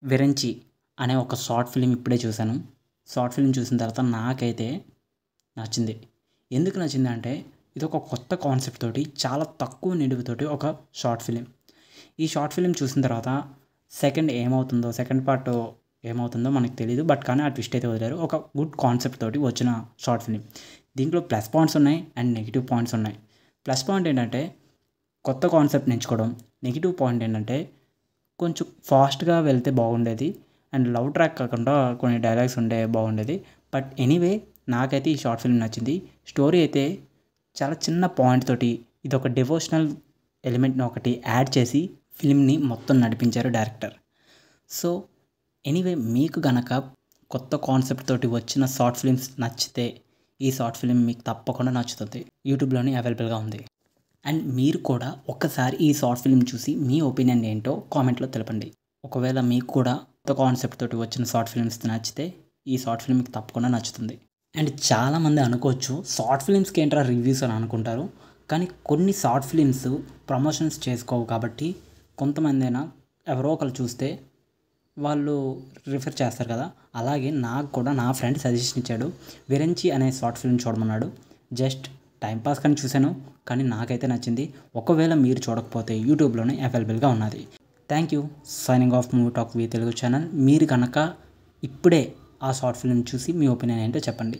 'విరంచి' అనే ఒక short film ఇప్పుడే చూశాను. షార్ట్ ఫిల్మ్ చూసిన తర్వాత నాకైతే నచ్చింది. ఎందుకు నచ్చిందంటే ఇదొక కొత్త కాన్సెప్ట్ తోటి చాలా తక్కువ నిడివితోటి ఒక షార్ట్ ఫిల్మ్. ఈ షార్ట్ ఫిల్మ్ చూసిన తర్వాత సెకండ్ పార్ట్ ఏమవుతుందో మనకు తెలీదు. బట్ కానీ ఆ ట్విస్ట్ అయితే వదిలారు. ఒక గుడ్ కాన్సెప్ట్ తోటి వచ్చిన షార్ట్ ఫిల్మ్. దీంట్లో ప్లస్ పాయింట్స్ ఉన్నాయి అండ్ నెగెటివ్ పాయింట్స్ ఉన్నాయి. ప్లస్ పాయింట్ ఏంటంటే కొత్త కాన్సెప్ట్ని ఎంచుకోవడం. నెగెటివ్ పాయింట్ ఏంటంటే కొంచెం ఫాస్ట్‌గా వెళ్తే బాగుండేది. అండ్ లవ్ ట్రాక్ కాకుండా కొన్ని డైలాగ్స్ ఉంటే బాగుండేది. బట్ ఎనీవే నాకైతే ఈ షార్ట్ ఫిల్మ్ నచ్చింది. స్టోరీ అయితే చాలా చిన్న పాయింట్ తోటి ఇదొక డివోషనల్ ఎలిమెంట్‌ని ఒకటి యాడ్ చేసి ఫిల్మ్‌ని మొత్తం నడిపించారు డైరెక్టర్. సో ఎనీవే మీకు గనక కొత్త కాన్సెప్ట్ తోటి వచ్చిన షార్ట్ ఫిల్మ్స్ నచ్చితే ఈ షార్ట్ ఫిల్మ్ మీకు తప్పకుండా నచ్చుతుంది. యూట్యూబ్‌లోనే అవైలబుల్‌గా ఉంది. అండ్ మీరు కూడా ఒక్కసారి ఈ షార్ట్ ఫిల్మ్ చూసి మీ ఒపీనియన్ ఏంటో కామెంట్లో తెలపండి. ఒకవేళ మీకు కూడా కొత్త కాన్సెప్ట్ తోటి వచ్చిన షార్ట్ ఫిల్మ్స్ నచ్చితే ఈ షార్ట్ ఫిల్మ్ మీకు తప్పకుండా నచ్చుతుంది. అండ్ చాలామంది అనుకోవచ్చు షార్ట్ ఫిల్మ్స్కి ఏంట్రా రివ్యూస్ అని అనుకుంటారు. కానీ కొన్ని షార్ట్ ఫిల్మ్స్ ప్రమోషన్స్ చేసుకోవు కాబట్టి కొంతమందైనా ఎవరో ఒకరు చూస్తే వాళ్ళు రిఫర్ చేస్తారు కదా. అలాగే నాకు కూడా నా ఫ్రెండ్ సజెషన్ ఇచ్చాడు. 'విరంచి' అనే షార్ట్ ఫిల్మ్ చూడమన్నాడు. జస్ట్ టైంపాస్ కానీ చూశాను. కానీ నాకైతే నచ్చింది. ఒకవేళ మీరు చూడకపోతే యూట్యూబ్‌లోనే అవైలబుల్‌గా ఉన్నది. Thank you. Signing off movie talk V Telugu channel. మీరు కనుక ఇప్పుడే ఆ షార్ట్ ఫిల్మ్ చూసి మీ ఒపీనియన్ ఏంటో చెప్పండి.